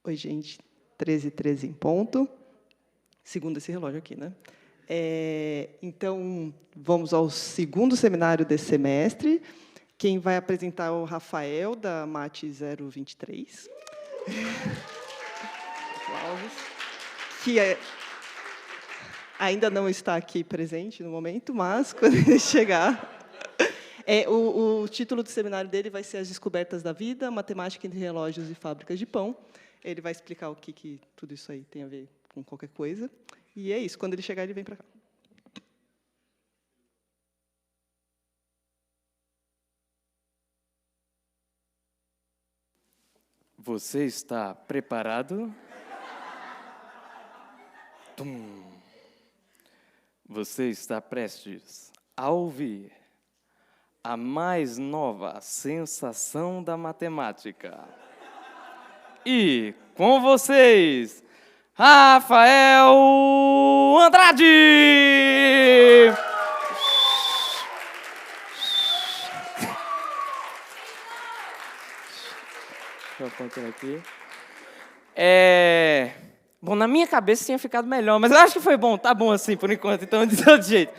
Oi, gente. 13h13 em ponto. Segundo esse relógio aqui, né? Então, vamos ao segundo seminário desse semestre. Quem vai apresentar é o Rafael, da MAT 023. Aplausos. Que ainda não está aqui presente no momento, mas, quando ele chegar... o título do seminário dele vai ser As Descobertas da Vida, Matemática entre Relógios e Fábricas de Pão. Ele vai explicar o que tudo isso aí tem a ver com qualquer coisa. E é isso. Quando ele chegar, ele vem para cá. Você está preparado? Tum. Você está prestes a ouvir a mais nova sensação da matemática. E, com vocês, Rafael Andrade! Deixa eu apontar aqui. Bom, na minha cabeça tinha ficado melhor, mas eu acho que foi bom, tá bom assim, por enquanto, então de todo jeito.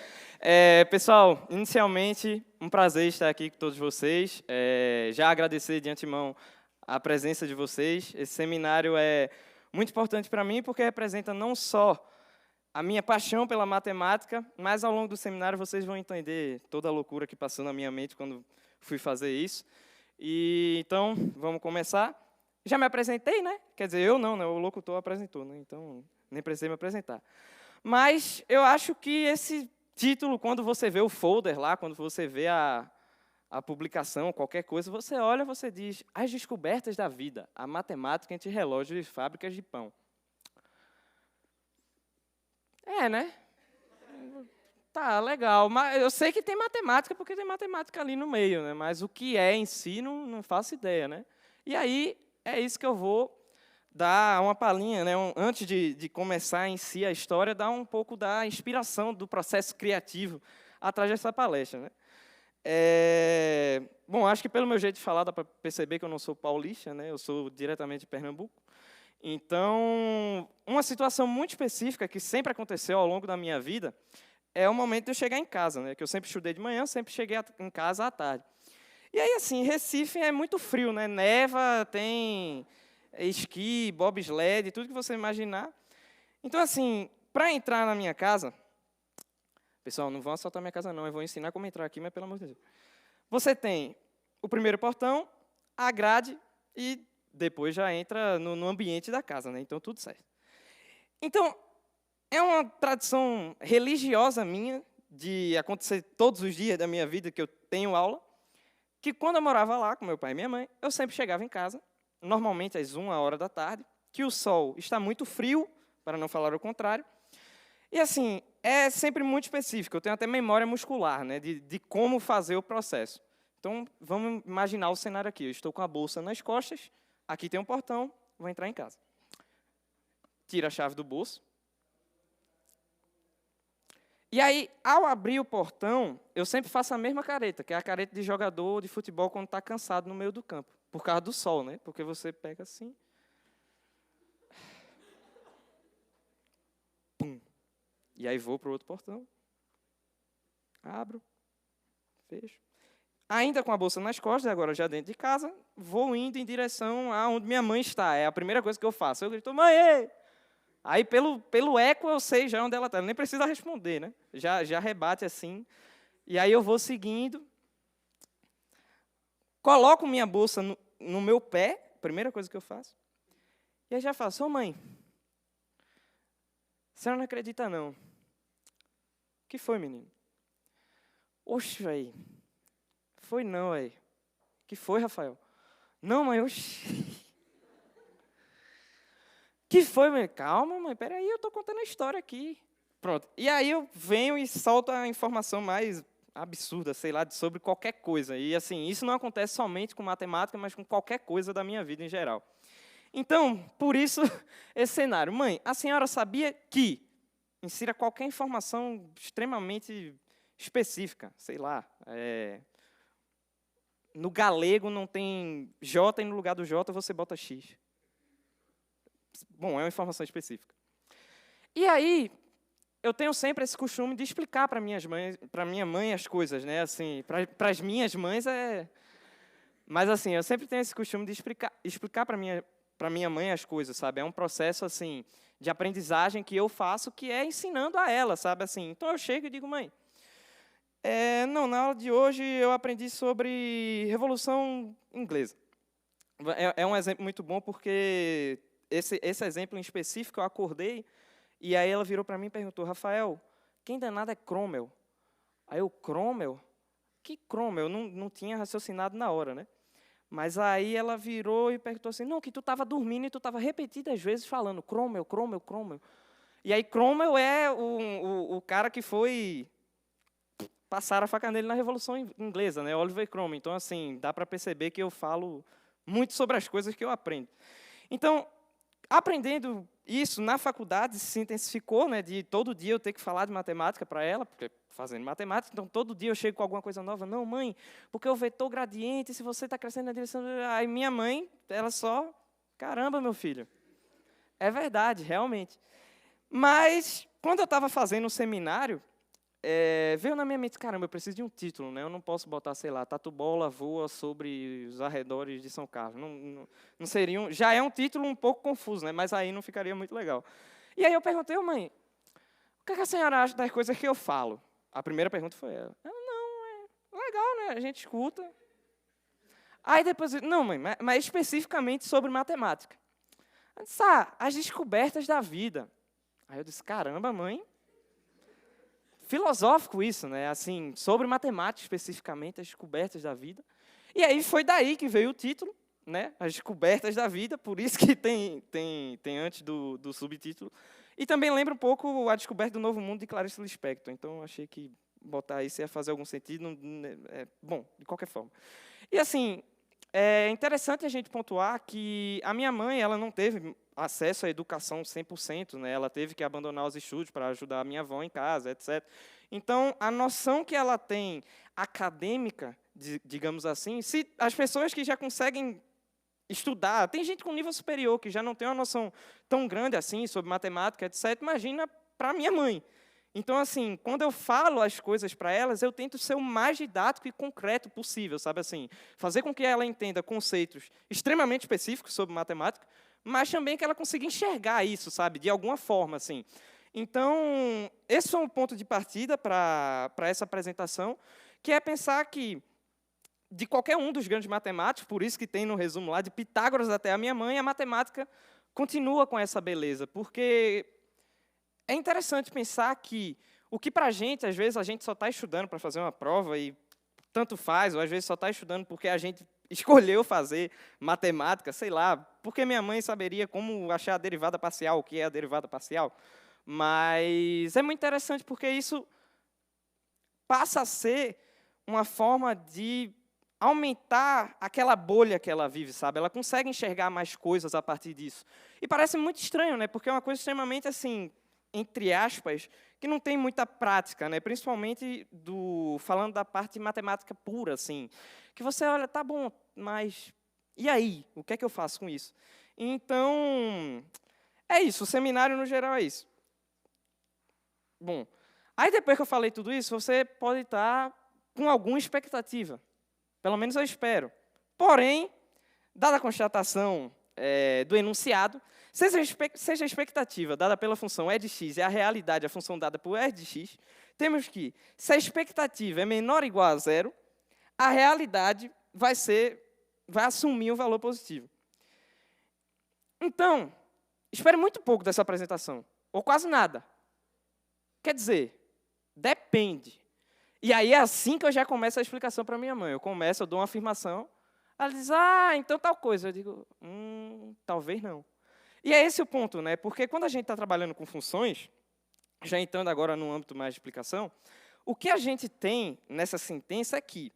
Pessoal, inicialmente, um prazer estar aqui com todos vocês. Já agradecer de antemão a presença de vocês. Esse seminário é muito importante para mim, porque representa não só a minha paixão pela matemática, mas ao longo do seminário vocês vão entender toda a loucura que passou na minha mente quando fui fazer isso. E então, vamos começar. Já me apresentei, né? Quer dizer, eu não, né? O locutor apresentou, né? Então, nem precisei me apresentar. Mas eu acho que esse título, quando você vê o folder lá, quando você vê a publicação, qualquer coisa, você olha, você diz, As Descobertas da Vida, a matemática entre relógios e fábricas de pão. Né? Tá, legal. Mas eu sei que tem matemática, porque tem matemática ali no meio, né? Mas o que é em si, não faço ideia, né? E aí, é isso que eu vou dar uma palhinha, né? Antes de começar em si a história, dar um pouco da inspiração do processo criativo atrás dessa palestra, né? Bom, acho que pelo meu jeito de falar dá para perceber que eu não sou paulista, né? Eu sou diretamente de Pernambuco. Então, uma situação muito específica que sempre aconteceu ao longo da minha vida é o momento de eu chegar em casa, né? Que eu sempre estudei de manhã, sempre cheguei em casa à tarde. E aí, assim, Recife é muito frio, né? Neva, tem esqui, bobsled, tudo que você imaginar. Então, assim, para entrar na minha casa... Pessoal, não vão assaltar minha casa, não. Eu vou ensinar como entrar aqui, mas pelo amor de Deus. Você tem o primeiro portão, a grade, e depois já entra no ambiente da casa, né? Então, tudo certo. Então, é uma tradição religiosa minha, de acontecer todos os dias da minha vida que eu tenho aula, que quando eu morava lá com meu pai e minha mãe, eu sempre chegava em casa, normalmente às 1h da tarde, que o sol está muito frio, para não falar o contrário, e assim, é sempre muito específico, eu tenho até memória muscular, né, de como fazer o processo. Então, vamos imaginar o cenário aqui, eu estou com a bolsa nas costas, aqui tem um portão, vou entrar em casa. Tira a chave do bolso. E aí, ao abrir o portão, eu sempre faço a mesma careta, que é a careta de jogador de futebol quando está cansado no meio do campo, por causa do sol, né? Porque você pega assim. Pum. E aí vou para o outro portão. Abro. Fecho. Ainda com a bolsa nas costas, agora já dentro de casa, vou indo em direção aonde minha mãe está. É a primeira coisa que eu faço. Eu grito, mãe! Ei! Aí, pelo eco, eu sei já onde ela está. Nem precisa responder, né? Já rebate assim. E aí eu vou seguindo. Coloco minha bolsa no meu pé, primeira coisa que eu faço. E aí já faço, ô mãe, a senhora não acredita não. O que foi, menino? Oxe, velho. Foi não, velho. O que foi, Rafael? Não, mãe, oxe. Que foi, mãe? Calma, mãe, peraí, eu estou contando a história aqui. Pronto. E aí eu venho e solto a informação mais absurda, sei lá, sobre qualquer coisa. E assim, isso não acontece somente com matemática, mas com qualquer coisa da minha vida em geral. Então, por isso, esse cenário. Mãe, a senhora sabia que... Insira qualquer informação extremamente específica, sei lá. No galego não tem J e no lugar do J você bota X. Bom, é uma informação específica. E aí, eu tenho sempre esse costume de explicar para minha mãe as coisas, né? Assim, para as minhas mães é... Mas, assim, eu sempre tenho esse costume de explicar para minha mãe as coisas, sabe? É um processo, assim, de aprendizagem que eu faço, que é ensinando a ela, sabe? Assim, então, eu chego e digo, mãe, não, na aula de hoje eu aprendi sobre Revolução Inglesa. É um exemplo muito bom, porque esse exemplo em específico eu acordei, e aí ela virou para mim e perguntou, Rafael, quem danado é Cromwell? Aí eu, Cromwell? Que Cromwell? Eu não tinha raciocinado na hora, né? Mas aí ela virou e perguntou assim, não, que tu estava dormindo e tu estava repetidas vezes falando Cromwell, Cromwell, Cromwell. E aí Cromwell é o cara que foi passar a faca nele na Revolução Inglesa, né? Oliver Cromwell. Então, assim, dá para perceber que eu falo muito sobre as coisas que eu aprendo. Então, aprendendo isso na faculdade, se intensificou, né, de todo dia eu ter que falar de matemática para ela, porque fazendo matemática, então todo dia eu chego com alguma coisa nova. Não, mãe, porque o vetor gradiente, se você está crescendo na direção... Aí minha mãe, ela só, caramba, meu filho. É verdade, realmente. Mas, quando eu estava fazendo um seminário, veio na minha mente, caramba, eu preciso de um título, né? Eu não posso botar, sei lá, Tatu Bola voa sobre os arredores de São Carlos. Não seria já é um título um pouco confuso, né? Mas aí não ficaria muito legal. E aí eu perguntei, mãe, o que a senhora acha das coisas que eu falo? A primeira pergunta foi ela. Não, é legal, né? A gente escuta. Aí depois, não, mãe, mas especificamente sobre matemática. Ela disse, as descobertas da vida. Aí eu disse, caramba, mãe. Filosófico isso, né? Assim, sobre matemática especificamente, as descobertas da vida. E aí foi daí que veio o título, né? As descobertas da vida, por isso que tem antes do subtítulo. E também lembra um pouco a descoberta do Novo Mundo de Clarice Lispector. Então, achei que botar isso ia fazer algum sentido. Bom, de qualquer forma. E, assim, é interessante a gente pontuar que a minha mãe, ela não teve acesso à educação 100%, né? Ela teve que abandonar os estudos para ajudar a minha avó em casa, etc. Então, a noção que ela tem acadêmica, digamos assim, se as pessoas que já conseguem estudar, tem gente com nível superior que já não tem uma noção tão grande assim sobre matemática, etc., imagina para minha mãe. Então, assim, quando eu falo as coisas para elas, eu tento ser o mais didático e concreto possível, sabe assim? Fazer com que ela entenda conceitos extremamente específicos sobre matemática, mas também que ela consiga enxergar isso, sabe? De alguma forma, assim. Então, esse é um ponto de partida para essa apresentação, que é pensar que, de qualquer um dos grandes matemáticos, por isso que tem no resumo lá, de Pitágoras até a minha mãe, a matemática continua com essa beleza, porque é interessante pensar que o que para a gente, às vezes, a gente só está estudando para fazer uma prova e tanto faz, ou às vezes só está estudando porque a gente escolheu fazer matemática, sei lá, porque minha mãe saberia como achar a derivada parcial, o que é a derivada parcial. Mas é muito interessante porque isso passa a ser uma forma de aumentar aquela bolha que ela vive, sabe? Ela consegue enxergar mais coisas a partir disso. E parece muito estranho, né? Porque é uma coisa extremamente, assim, entre aspas, que não tem muita prática, né? Principalmente falando da parte de matemática pura, assim, que você olha, tá bom, mas e aí? O que é que eu faço com isso? Então, é isso, o seminário no geral é isso. Bom, aí depois que eu falei tudo isso, você pode estar com alguma expectativa, pelo menos eu espero. Porém, dada a constatação do enunciado, seja a expectativa dada pela função e de x e a realidade, a função dada por r de x, temos que, se a expectativa é menor ou igual a zero, a realidade vai assumir um valor positivo. Então, espere muito pouco dessa apresentação, ou quase nada. Quer dizer, depende. E aí é assim que eu já começo a explicação para minha mãe. Eu dou uma afirmação, ela diz, então tal coisa. Eu digo, talvez não. E é esse o ponto, né? Porque quando a gente está trabalhando com funções, já entrando agora no âmbito mais de explicação, o que a gente tem nessa sentença é que,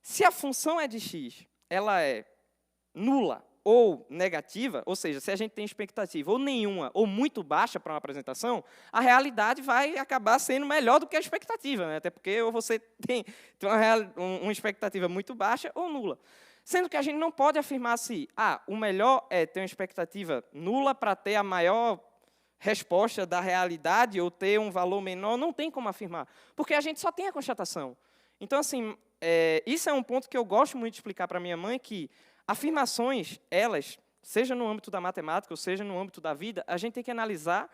se a função é de x, ela é nula ou negativa, ou seja, se a gente tem expectativa ou nenhuma ou muito baixa para uma apresentação, a realidade vai acabar sendo melhor do que a expectativa, né? Até porque ou você tem uma expectativa muito baixa ou nula. Sendo que a gente não pode afirmar assim, o melhor é ter uma expectativa nula para ter a maior resposta da realidade ou ter um valor menor. Não tem como afirmar, porque a gente só tem a constatação. Então, assim, isso é um ponto que eu gosto muito de explicar para minha mãe, que afirmações, elas, seja no âmbito da matemática ou seja no âmbito da vida, a gente tem que analisar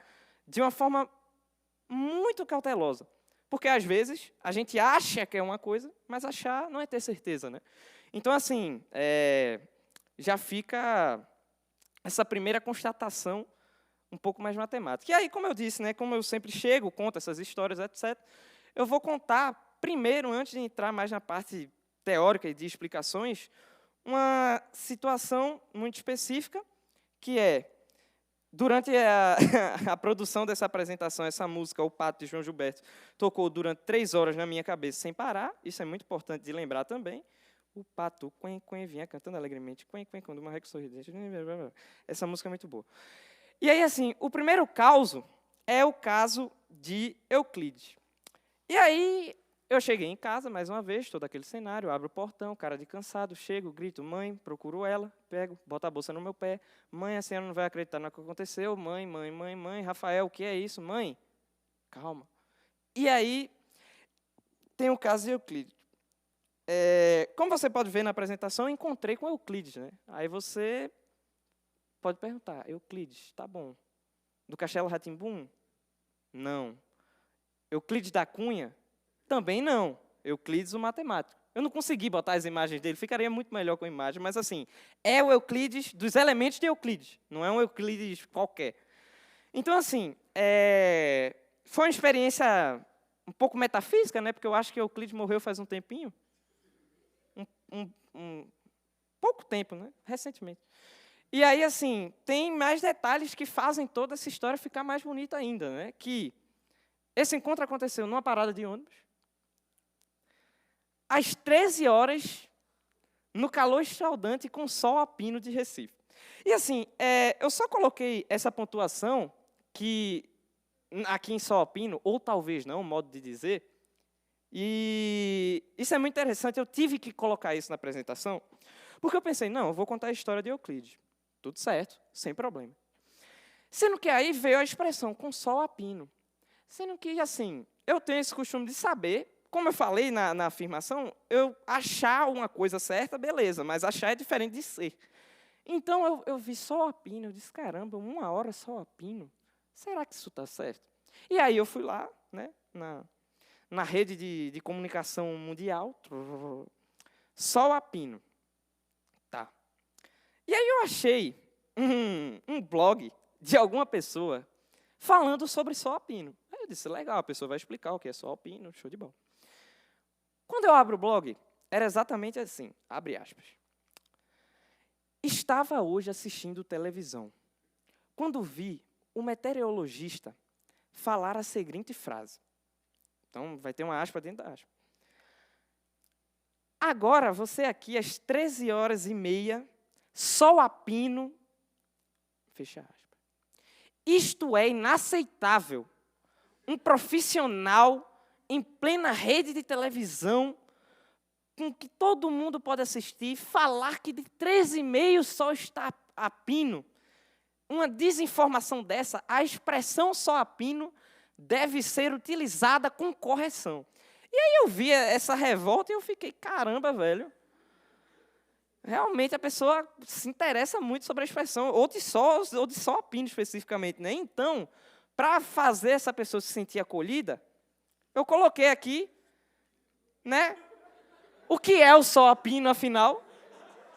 de uma forma muito cautelosa. Porque, às vezes, a gente acha que é uma coisa, mas achar não é ter certeza, né? Então, assim, já fica essa primeira constatação um pouco mais matemática. E aí, como eu disse, né, como eu sempre chego, conto essas histórias, etc., eu vou contar, primeiro, antes de entrar mais na parte teórica e de explicações, uma situação muito específica, que é, durante a produção dessa apresentação, essa música, O Pato, de João Gilberto, tocou durante 3 horas na minha cabeça sem parar. Isso é muito importante de lembrar também. O pato, quen, quen, vinha cantando alegremente, quen, quen, quando marreco sorridente. Essa música é muito boa. E aí, assim, o primeiro caso é o caso de Euclides. E aí, eu cheguei em casa, mais uma vez, todo aquele cenário, abro o portão, cara de cansado, chego, grito, mãe, procuro ela, pego, boto a bolsa no meu pé. Mãe, a senhora não vai acreditar no que aconteceu. Mãe, Rafael, o que é isso? Mãe, calma. E aí, tem o caso de Euclides. Como você pode ver na apresentação, eu encontrei com Euclides, né? Aí você pode perguntar, Euclides, tá bom. Do Castelo Rá-Tim-Bum? Não. Euclides da Cunha? Também não. Euclides, o matemático. Eu não consegui botar as imagens dele, ficaria muito melhor com a imagem, mas assim, é o Euclides dos elementos de Euclides, não é um Euclides qualquer. Então, assim, foi uma experiência um pouco metafísica, né? Porque eu acho que Euclides morreu faz um tempinho. Pouco tempo, né? Recentemente. E aí, assim, tem mais detalhes que fazem toda essa história ficar mais bonita ainda, né? Que esse encontro aconteceu numa parada de ônibus, às 13 horas, no calor escaldante, com sol a pino de Recife. E, assim, eu só coloquei essa pontuação, que aqui em sol a pino, ou talvez não, modo de dizer, e isso é muito interessante, eu tive que colocar isso na apresentação, porque eu pensei, não, eu vou contar a história de Euclides. Tudo certo, sem problema. Sendo que aí veio a expressão, com sol a pino. Sendo que, assim, eu tenho esse costume de saber, como eu falei na afirmação, eu achar uma coisa certa, beleza, mas achar é diferente de ser. Então, eu vi sol a pino, eu disse, caramba, 1 hora sol a pino, será que isso está certo? E aí eu fui lá, né, na rede de comunicação mundial, sol a pino. Tá. E aí eu achei um blog de alguma pessoa falando sobre sol a pino. Aí eu disse, legal, a pessoa vai explicar o que é sol a pino, show de bola. Quando eu abro o blog, era exatamente assim, abre aspas. Estava hoje assistindo televisão, quando vi o meteorologista falar a seguinte frase. Então, vai ter uma aspa dentro da aspa. Agora, você aqui, às 13h30, sol a pino, fecha aspas. Isto é inaceitável. Um profissional em plena rede de televisão, com que todo mundo pode assistir, falar que de 13h30 o sol está a pino. Uma desinformação dessa, a expressão sol a pino deve ser utilizada com correção. E aí eu vi essa revolta e eu fiquei, caramba, velho. Realmente a pessoa se interessa muito sobre a expressão, ou de sol a pino especificamente, né? Então, para fazer essa pessoa se sentir acolhida, eu coloquei aqui, né? O que é o sol a pino, afinal?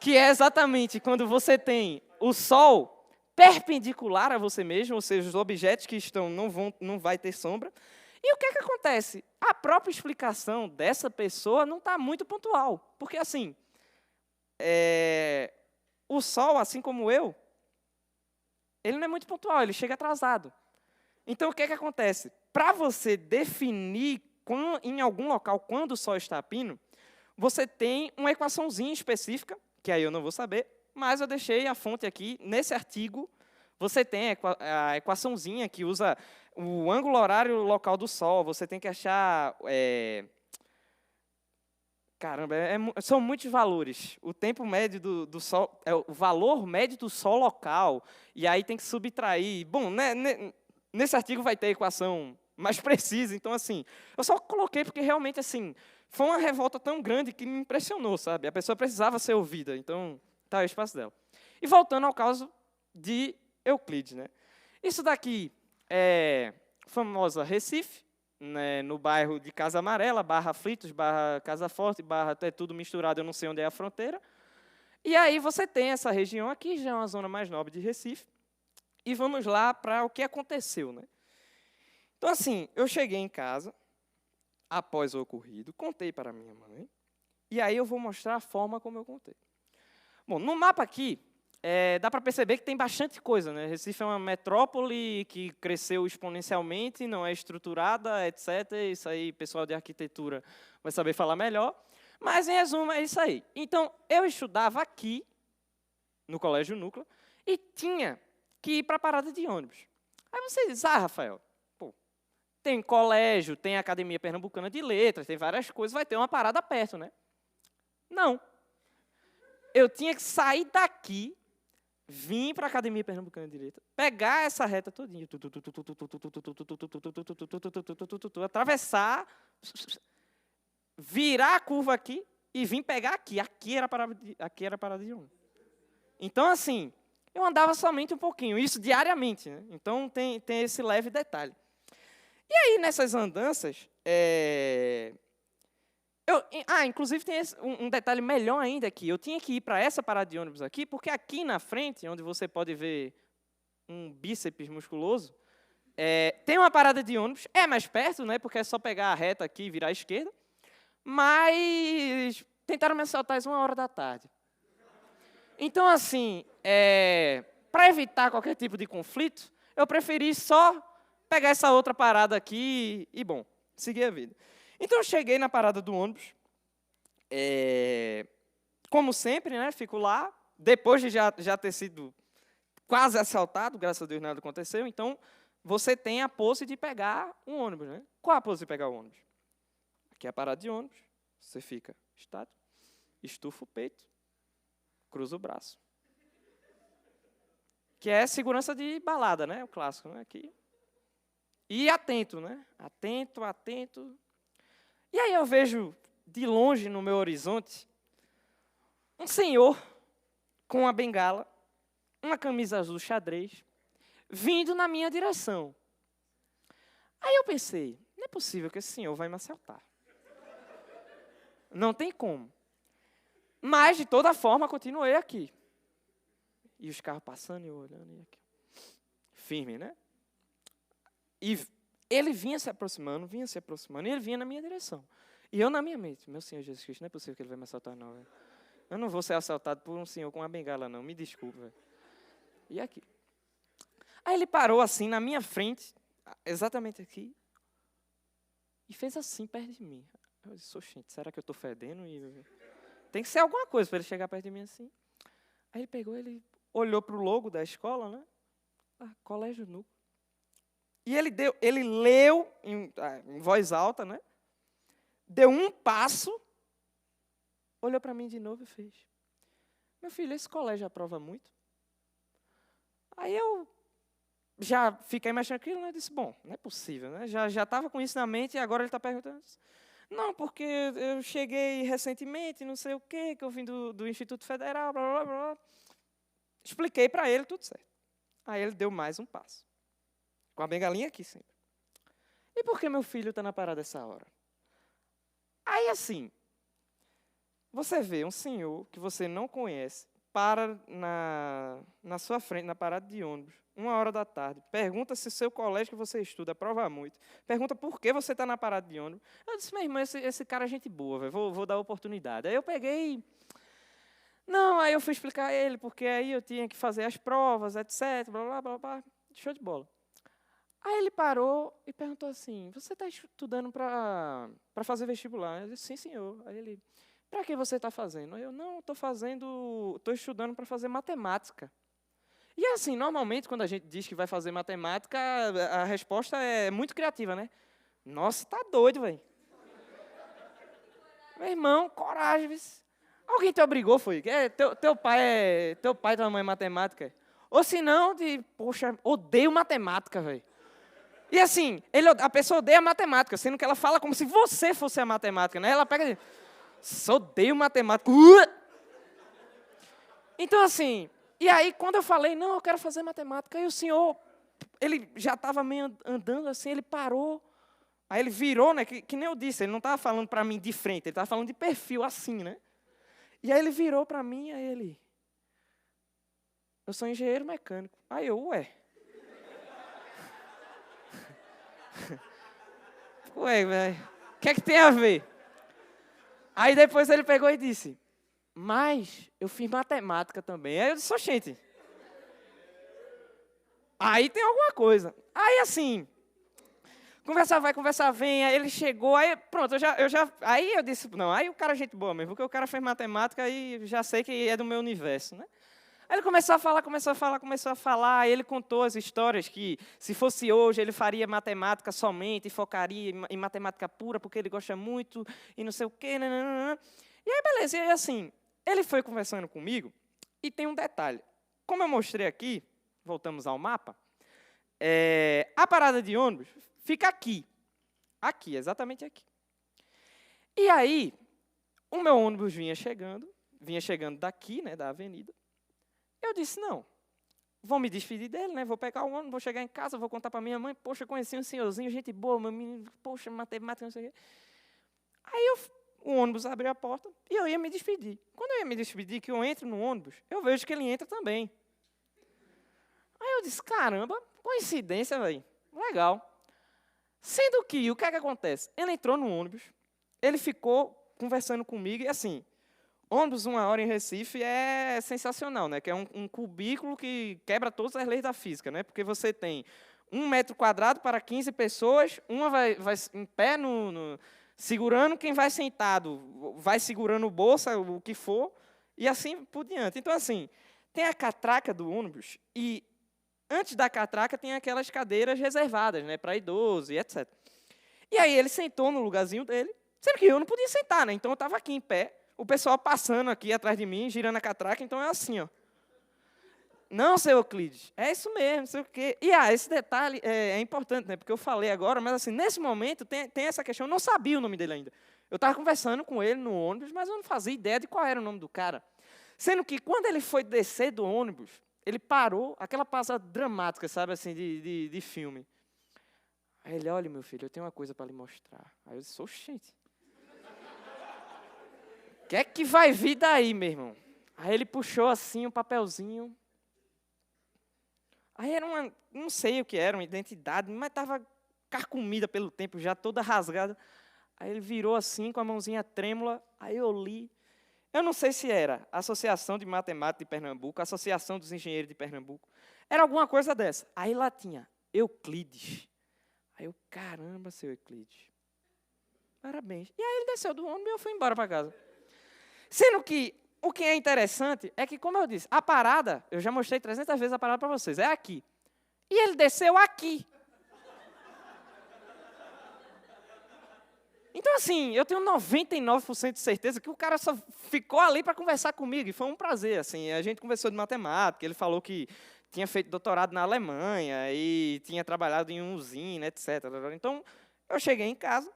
Que é exatamente quando você tem o sol perpendicular a você mesmo, ou seja, os objetos que estão não vai ter sombra. E o que é que acontece? A própria explicação dessa pessoa não está muito pontual. Porque, assim, o sol, assim como eu, ele não é muito pontual, ele chega atrasado. Então, o que é que acontece? Para você definir em algum local quando o sol está a pino, você tem uma equaçãozinha específica, que aí eu não vou saber, mas eu deixei a fonte aqui, nesse artigo, você tem a equaçãozinha que usa o ângulo horário local do Sol, você tem que achar Caramba, são muitos valores. O tempo médio do Sol, o valor médio do Sol local, e aí tem que subtrair. Bom, né, nesse artigo vai ter a equação mais precisa, então, assim, eu só coloquei porque realmente, assim, foi uma revolta tão grande que me impressionou, sabe? A pessoa precisava ser ouvida, então, tá o espaço dela. E voltando ao caso de Euclides, né? Isso daqui é famosa Recife, né, no bairro de Casa Amarela, barra Aflitos, barra Casa Forte, barra é tudo misturado, eu não sei onde é a fronteira. E aí você tem essa região aqui, já é uma zona mais nobre de Recife. E vamos lá para o que aconteceu, né? Então, assim, eu cheguei em casa, após o ocorrido, contei para minha mãe, e aí eu vou mostrar a forma como eu contei. Bom, no mapa aqui, dá para perceber que tem bastante coisa, né? Recife é uma metrópole que cresceu exponencialmente, não é estruturada, etc. Isso aí, pessoal de arquitetura vai saber falar melhor. Mas, em resumo, é isso aí. Então, eu estudava aqui, no Colégio Núcleo, e tinha que ir para a parada de ônibus. Aí você diz, Rafael, pô, tem colégio, tem Academia Pernambucana de Letras, tem várias coisas, vai ter uma parada perto, né? Não. Eu tinha que sair daqui, vir para a Academia Pernambucana de Letras, pegar essa reta todinha, atravessar, virar a curva aqui e vir pegar aqui. Aqui era a parada de ônibus. Então, assim, eu andava somente um pouquinho, isso diariamente, né? Então, tem esse leve detalhe. E aí, nessas andanças, inclusive tem um detalhe melhor ainda aqui. Eu tinha que ir para essa parada de ônibus aqui, porque aqui na frente, onde você pode ver um bíceps musculoso, tem uma parada de ônibus. É mais perto, né? Porque é só pegar a reta aqui e virar à esquerda. Mas tentaram me assaltar às 1h da tarde. Então, assim, para evitar qualquer tipo de conflito, eu preferi só pegar essa outra parada aqui e, bom, seguir a vida. Então, eu cheguei na parada do ônibus, como sempre, né, fico lá, depois de já ter sido quase assaltado, graças a Deus nada aconteceu, então, você tem a pose de pegar um ônibus, né? Qual a pose de pegar o ônibus? Aqui é a parada de ônibus, você fica estático, estufa o peito, cruza o braço. Que é segurança de balada, né, o clássico, né, aqui. E atento, né, atento. E aí eu vejo, de longe no meu horizonte, um senhor com uma bengala, uma camisa azul xadrez, vindo na minha direção. Aí eu pensei, não é possível que esse senhor vai me assaltar. Não tem como. Mas, de toda forma, continuei aqui. E os carros passando e eu olhando e aqui. Firme, né? E ele vinha se aproximando, e ele vinha na minha direção. E eu na minha mente, meu Senhor Jesus Cristo, não é possível que ele vai me assaltar, não, velho. Eu não vou ser assaltado por um senhor com uma bengala, não. Me desculpe, velho. E aqui. Aí ele parou assim, na minha frente, exatamente aqui, e fez assim, perto de mim. Eu disse, gente, será que eu estou fedendo? Tem que ser alguma coisa para ele chegar perto de mim assim. Aí ele olhou para o logo da escola, né? Colégio Núcleo. E ele leu em voz alta, né? Deu um passo, olhou para mim de novo e fez. Meu filho, esse colégio aprova muito? Aí eu já fiquei mais tranquilo, né? Disse, bom, não é possível, né? Já estava com isso na mente e agora ele está perguntando. Não, porque eu cheguei recentemente, não sei o quê, que eu vim do Instituto Federal, blá, blá, blá. Expliquei para ele tudo certo. Aí ele deu mais um passo. Com a bengalinha aqui sempre. E por que meu filho está na parada essa hora? Aí, assim, você vê um senhor que você não conhece, para na sua frente, na parada de ônibus, 1h da tarde, pergunta se o seu colégio que você estuda aprova muito, pergunta por que você está na parada de ônibus. Eu disse, meu irmão, esse cara é gente boa, véio, vou dar oportunidade. Aí eu peguei... Não, aí eu fui explicar a ele, porque aí eu tinha que fazer as provas, etc, blá, blá, blá, blá, show de bola. Aí ele parou e perguntou assim, você está estudando para fazer vestibular? Eu disse, sim, senhor. Aí ele, para que você está fazendo? Eu, não, estou estudando para fazer matemática. E assim, normalmente, quando a gente diz que vai fazer matemática, a resposta é muito criativa, né? Nossa, tá doido, velho. Meu irmão, coragem, vice. Alguém te obrigou, foi? Teu pai e tua mãe é matemática? Ou se não, poxa, odeio matemática, velho. E assim, a pessoa odeia matemática, sendo que ela fala como se você fosse a matemática, né? Ela pega e diz, só odeio matemática. Então assim, e aí quando eu falei, não, eu quero fazer matemática, aí o senhor, ele já estava meio andando assim, ele parou. Aí ele virou, né? Que nem eu disse, ele não estava falando para mim de frente, ele estava falando de perfil, assim, né? E aí ele virou para mim, aí ele... Eu sou engenheiro mecânico. Aí eu, ué. Ué, velho, o que é que tem a ver? Aí depois ele pegou e disse, mas eu fiz matemática também. Aí eu disse, oxente. Aí tem alguma coisa. Aí assim... Conversar vai, conversar vem, aí ele chegou, aí pronto, aí eu disse, não, aí o cara é gente boa mesmo, porque o cara fez matemática e já sei que é do meu universo, né? Aí ele começou a falar, aí ele contou as histórias que, se fosse hoje, ele faria matemática somente, e focaria em matemática pura, porque ele gosta muito, e não sei o quê, nananana. E aí, beleza, e aí assim, ele foi conversando comigo, e tem um detalhe, como eu mostrei aqui, voltamos ao mapa, a parada de ônibus fica aqui, exatamente aqui. E aí, o meu ônibus vinha chegando daqui, né, da avenida. Eu disse, não, vou me despedir dele, né, vou pegar o ônibus, vou chegar em casa, vou contar para minha mãe, poxa, conheci um senhorzinho, gente boa, meu menino, poxa, matemática, não sei o quê. Aí o ônibus abriu a porta e eu ia me despedir. Quando eu ia me despedir, que eu entro no ônibus, eu vejo que ele entra também. Aí eu disse, caramba, coincidência, velho, legal. Sendo que, o que é que acontece? Ele entrou no ônibus, ele ficou conversando comigo, e assim, ônibus 1 hora em Recife é sensacional, né? Que é um cubículo que quebra todas as leis da física, né? Porque você tem 1 m² para 15 pessoas, uma vai em pé, segurando, quem vai sentado vai segurando o bolsa, o que for, e assim por diante. Então, assim, tem a catraca do ônibus, e antes da catraca tem aquelas cadeiras reservadas, né, para idoso e etc. E aí ele sentou no lugarzinho dele, sendo que eu não podia sentar, né? Então eu estava aqui em pé, o pessoal passando aqui atrás de mim, girando a catraca, então é assim, ó. Não, seu Euclides, é isso mesmo, não sei o quê. E esse detalhe é importante, né? Porque eu falei agora, mas assim, nesse momento tem essa questão, eu não sabia o nome dele ainda. Eu estava conversando com ele no ônibus, mas eu não fazia ideia de qual era o nome do cara. Sendo que quando ele foi descer do ônibus, ele parou, aquela pausa dramática, sabe, assim, de filme. Aí ele, olha, meu filho, eu tenho uma coisa para lhe mostrar. Aí eu disse, oxente. O que é que vai vir daí, meu irmão? Aí ele puxou assim um papelzinho. Aí era não sei o que era, uma identidade, mas estava carcomida pelo tempo, já toda rasgada. Aí ele virou assim, com a mãozinha trêmula, aí eu li. Eu não sei se era a Associação de Matemática de Pernambuco, a Associação dos Engenheiros de Pernambuco. Era alguma coisa dessa. Aí lá tinha Euclides. Aí eu, caramba, seu Euclides. Parabéns. E aí ele desceu do ônibus e eu fui embora para casa. Sendo que o que é interessante é que, como eu disse, a parada, eu já mostrei 300 vezes a parada para vocês, é aqui. E ele desceu aqui. Então, assim, eu tenho 99% de certeza que o cara só ficou ali para conversar comigo. E foi um prazer, assim. A gente conversou de matemática, ele falou que tinha feito doutorado na Alemanha e tinha trabalhado em uma usina, etc. Então, eu cheguei em casa,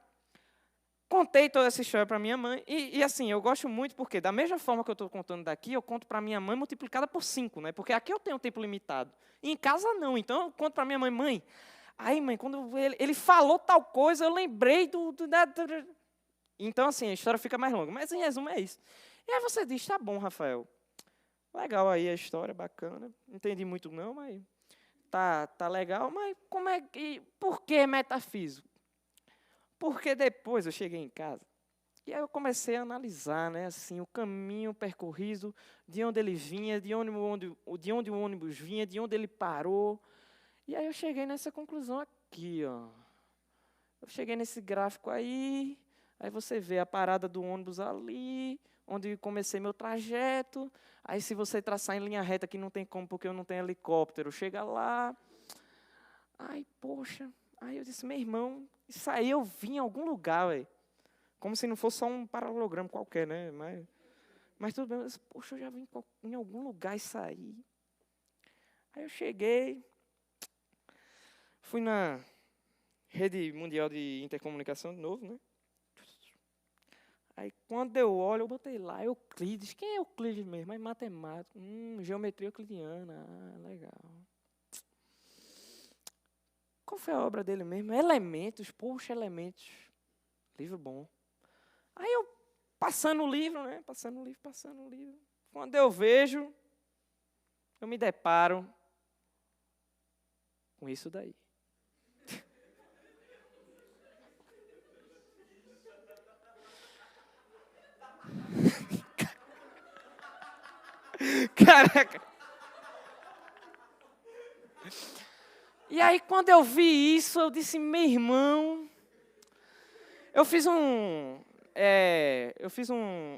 contei toda essa história para minha mãe. E, assim, eu gosto muito porque, da mesma forma que eu estou contando daqui, eu conto para minha mãe multiplicada por 5, né? Porque aqui eu tenho um tempo limitado. E em casa, não. Então, eu conto para minha mãe, mãe... Aí, mãe, quando ele falou tal coisa, eu lembrei Então, assim, a história fica mais longa. Mas, em resumo, é isso. E aí você diz, tá bom, Rafael. Legal aí a história, bacana. Não entendi muito não, mas tá legal. Mas por que metafísico? Porque depois eu cheguei em casa e aí eu comecei a analisar, né, assim, o caminho percorrido, de onde ele vinha, de onde o ônibus vinha, de onde ele parou. E aí eu cheguei nessa conclusão aqui, ó. Eu cheguei nesse gráfico aí você vê a parada do ônibus ali, onde comecei meu trajeto. Aí se você traçar em linha reta, que não tem como, porque eu não tenho helicóptero, chega lá. Ai, poxa. Aí eu disse, meu irmão, isso aí eu vi em algum lugar, velho. Como se não fosse só um paralelogramo qualquer, né? Mas tudo bem. Eu disse, poxa, eu já vi em algum lugar isso aí. Aí eu cheguei, fui na Rede Mundial de Intercomunicação de novo, né? Aí, quando eu olho, eu botei lá, Euclides. Quem é Euclides mesmo? É matemático. Geometria euclidiana. Ah, legal. Qual foi a obra dele mesmo? Elementos. Poxa, Elementos. Livro bom. Aí eu, passando o livro, né? Passando o livro. Quando eu vejo, eu me deparo com isso daí. Caraca. E aí, quando eu vi isso, eu disse, meu irmão, eu fiz um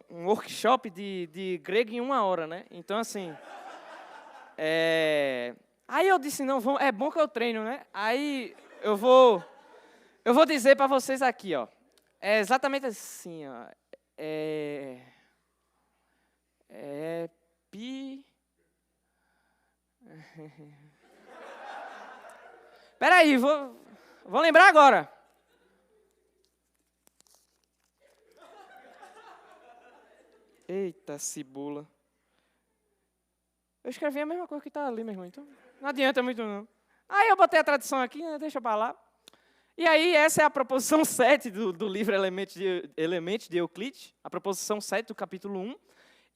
workshop de grego em 1 hora, né? Então, assim, aí eu disse, não, é bom que eu treino, né? Aí eu vou dizer para vocês aqui, ó. É exatamente assim, ó. Peraí, vou lembrar agora. Eita, cibula. Eu escrevi a mesma coisa que está ali, meu irmão. Então, não adianta muito, não. Aí eu botei a tradução aqui, né, deixa para lá. E aí, essa é a proposição 7 do livro Elementos de Euclides. A proposição 7 do capítulo 1.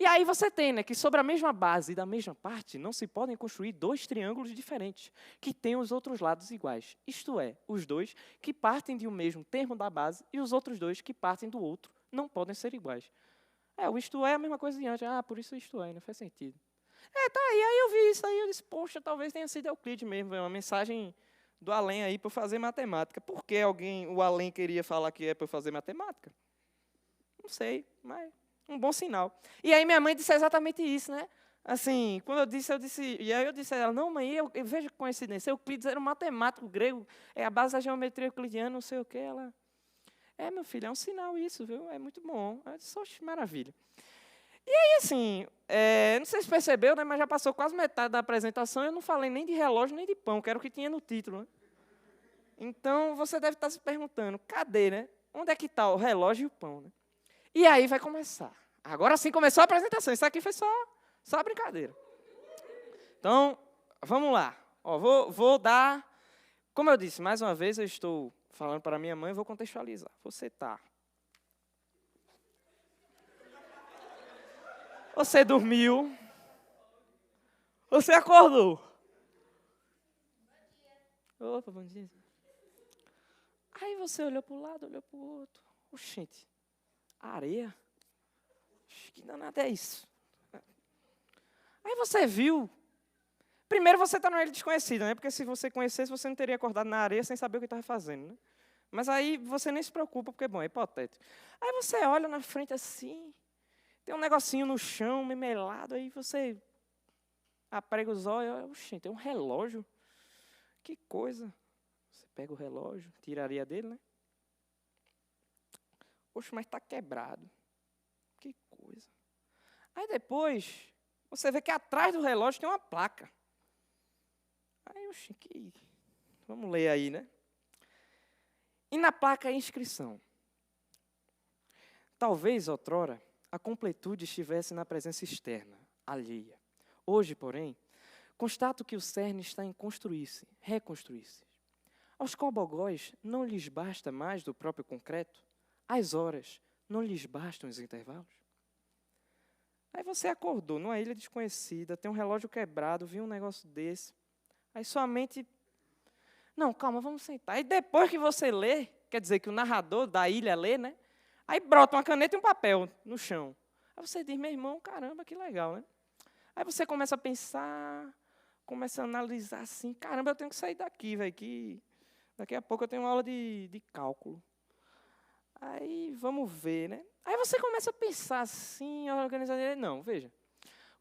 E aí você tem, né, que sobre a mesma base e da mesma parte não se podem construir 2 triângulos diferentes, que tenham os outros lados iguais. Isto é, os 2 que partem de um mesmo termo da base e os outros 2 que partem do outro não podem ser iguais. O isto é a mesma coisa de antes. Ah, por isso isto é, não faz sentido. Tá aí. Aí eu vi isso aí, eu disse, poxa, talvez tenha sido Euclides mesmo, uma mensagem do além aí para eu fazer matemática. Por que o além queria falar que é para eu fazer matemática? Não sei, mas um bom sinal. E aí minha mãe disse exatamente isso, né? Assim, quando eu disse, e aí eu disse a ela, não, mãe, eu vejo coincidência, Euclides era um matemático grego, é a base da geometria euclidiana, não sei o quê. Ela, meu filho, é um sinal isso, viu? É muito bom. Eu disse, oxe, maravilha. E aí, assim, não sei se percebeu, né, mas já passou quase metade da apresentação, eu não falei nem de relógio, nem de pão, que era o que tinha no título. Né? Então, você deve estar se perguntando, cadê, né? Onde é que está o relógio e o pão? Né? E aí vai começar. Agora sim começou a apresentação. Isso aqui foi só brincadeira. Então, vamos lá. Ó, vou dar... Como eu disse, mais uma vez eu estou falando para minha mãe, vou contextualizar. Você dormiu. Você acordou. Opa, bom dia. Aí você olhou para o lado, olhou para o outro. Oxente, areia? Que danado é isso? Aí você viu. Primeiro você está numa ilha desconhecida, né? Porque se você conhecesse, você não teria acordado na areia sem saber o que estava fazendo, né? Mas aí você nem se preocupa, porque, bom, é hipotético. Aí você olha na frente assim, tem um negocinho no chão, meio melado, aí você aprega os olhos, oxente, tem um relógio. Que coisa. Você pega o relógio, tiraria dele, né? Poxa, mas está quebrado. Que coisa. Aí depois, você vê que atrás do relógio tem uma placa. Aí, oxe, vamos ler aí, né? E na placa a inscrição. Talvez, outrora, a completude estivesse na presença externa, alheia. Hoje, porém, constato que o cerne está em construir-se, reconstruir-se. Aos cobogóis não lhes basta mais do próprio concreto? Às horas não lhes bastam os intervalos? Aí você acordou numa ilha desconhecida, tem um relógio quebrado, viu um negócio desse. Aí sua mente... Não, calma, vamos sentar. Aí depois que você lê, quer dizer que o narrador da ilha lê, né? Aí brota uma caneta e um papel no chão. Aí você diz, meu irmão, caramba, que legal, né? Aí você começa a pensar, começa a analisar assim, caramba, eu tenho que sair daqui, velho, que daqui a pouco eu tenho uma aula de cálculo. Aí, vamos ver, né? Aí você começa a pensar assim, organizar... Não, veja.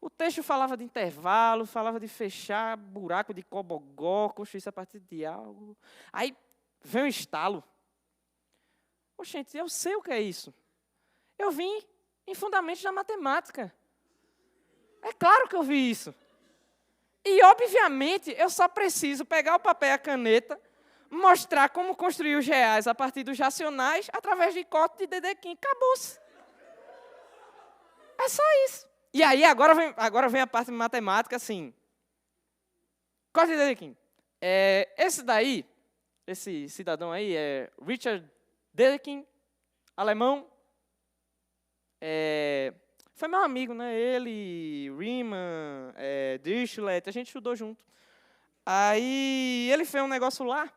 O texto falava de intervalo, falava de fechar buraco de cobogó, construir isso a partir de algo. Aí, vem um estalo. Oxente, eu sei o que é isso. Eu vim em fundamentos da matemática. É claro que eu vi isso. E, obviamente, eu só preciso pegar o papel e a caneta, mostrar como construir os reais a partir dos racionais, através de código de Dedekind. Acabou-se. É só isso. E aí, agora vem a parte de matemática, assim. Código de Dedekind. Esse daí, esse cidadão aí, é Richard Dedekind, alemão. Foi meu amigo, né? Ele, Riemann, Dirichlet, a gente estudou junto. Aí ele fez um negócio lá,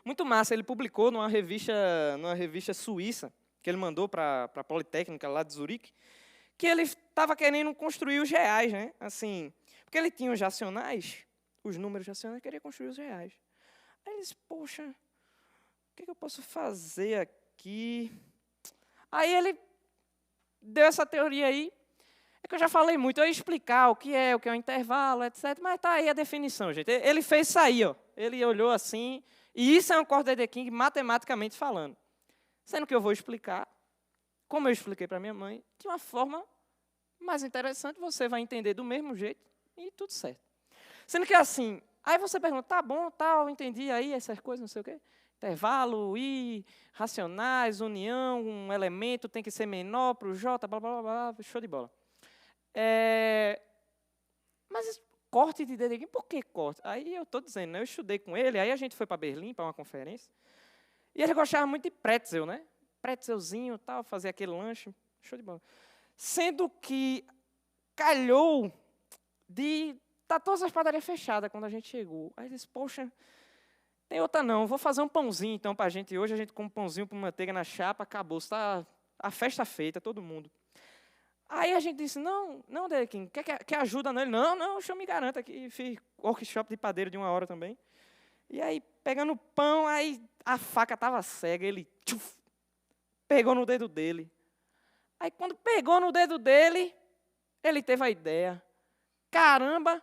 muito massa. Ele publicou numa revista suíça, que ele mandou para a Politécnica lá de Zurique, que ele estava querendo construir os reais, né? Assim, porque ele tinha os racionais, os números racionais, queria construir os reais. Aí ele disse, poxa, o que eu posso fazer aqui? Aí ele deu essa teoria aí, é que eu já falei muito, eu ia explicar o que é o intervalo, etc. Mas está aí a definição, gente. Ele fez isso aí, ó. Ele olhou assim, e isso é um código de Dedekind matematicamente falando. Sendo que eu vou explicar, como eu expliquei para minha mãe, de uma forma mais interessante, você vai entender do mesmo jeito, e tudo certo. Sendo que assim, aí você pergunta, tá bom, tal, entendi aí essas coisas, não sei o quê. Intervalo, I, racionais, união, um elemento tem que ser menor para o J, blá, blá, blá, blá, show de bola. Mas corte de Dedekind, por que corte? Aí eu estou dizendo, né, eu estudei com ele, aí a gente foi para Berlim, para uma conferência, e ele gostava muito de pretzel, né? Pretzelzinho, tal, fazia aquele lanche, show de bola. Sendo que calhou de estar todas as padarias fechadas quando a gente chegou. Aí ele disse, poxa, tem outra não, vou fazer um pãozinho então para a gente hoje, a gente come um pãozinho com manteiga na chapa, acabou, está a festa feita, todo mundo. Aí a gente disse, não, Dedekind, quer ajuda nele? Não, eu me garanto aqui, fiz workshop de padeiro de 1 hora também. E aí, pegando o pão, aí a faca estava cega, ele pegou no dedo dele. Aí quando pegou no dedo dele, ele teve a ideia. Caramba,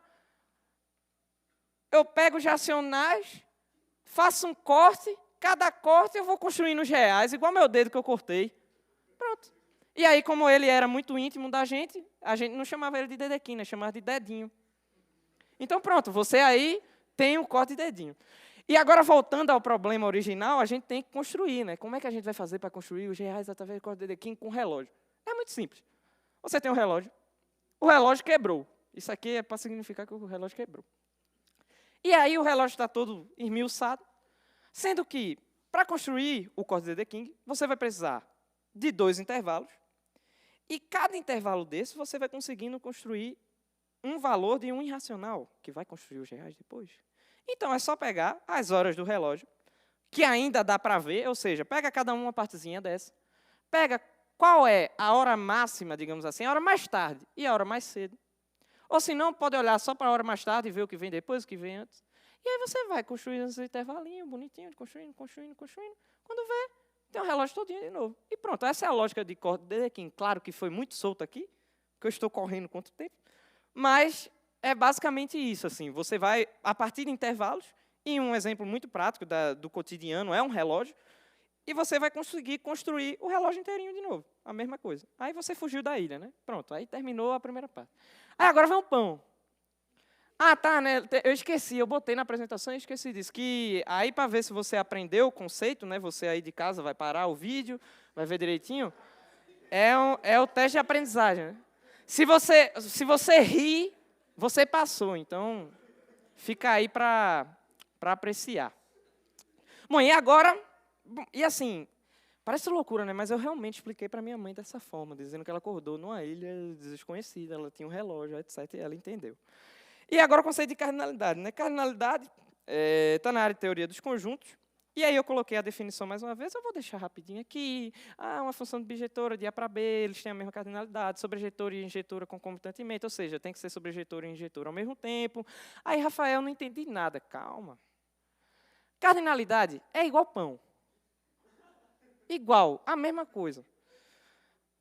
eu pego os racionais, faço um corte, cada corte eu vou construindo os reais, igual meu dedo que eu cortei. Pronto. E aí, como ele era muito íntimo da gente, a gente não chamava ele de Dedekind, chamava de Dedinho. Então, pronto, você aí tem o corte de dedinho. E agora, voltando ao problema original, a gente tem que construir, né? Como é que a gente vai fazer para construir os reais através do corte de Dedekind com relógio? É muito simples. Você tem um relógio, o relógio quebrou. Isso aqui é para significar que o relógio quebrou. E aí o relógio está todo esmiuçado, sendo que, para construir o corte de Dedekind, você vai precisar de 2 intervalos, e cada intervalo desse você vai conseguindo construir um valor de um irracional, que vai construir os reais depois. Então, é só pegar as horas do relógio, que ainda dá para ver, ou seja, pega cada uma partezinha dessa, pega qual é a hora máxima, digamos assim, a hora mais tarde e a hora mais cedo. Ou se não, pode olhar só para a hora mais tarde e ver o que vem depois, o que vem antes. E aí você vai construindo esse intervalinho bonitinho, construindo. Quando vê, tem um relógio todinho de novo. E pronto, essa é a lógica de corte de Dedekind. Claro que foi muito solto aqui, porque eu estou correndo contra o tempo, mas é basicamente isso. Assim, você vai, a partir de intervalos, e um exemplo muito prático do cotidiano é um relógio, e você vai conseguir construir o relógio inteirinho de novo, a mesma coisa. Aí você fugiu da ilha, né? Pronto, aí terminou a primeira parte. Aí agora vem o pão. Ah, tá, né? Eu esqueci, eu botei na apresentação e esqueci disso. Que aí, para ver se você aprendeu o conceito, né? Você aí de casa vai parar o vídeo, vai ver direitinho. É o teste de aprendizagem. Né? Se você rir, você passou. Então, fica aí para apreciar. Bom, e agora... E assim, parece loucura, né? Mas eu realmente expliquei para minha mãe dessa forma, dizendo que ela acordou numa ilha desconhecida, ela tinha um relógio, etc. E ela entendeu. E agora o conceito de cardinalidade. Né? Cardinalidade está na área de teoria dos conjuntos. E aí eu coloquei a definição mais uma vez, eu vou deixar rapidinho aqui. Uma função de bijetora de A para B, eles têm a mesma cardinalidade, sobrejetora e injetora concomitantemente, ou seja, tem que ser sobrejetora e injetora ao mesmo tempo. Aí, Rafael, não entendi nada. Calma. Cardinalidade é igual pão. Igual, a mesma coisa.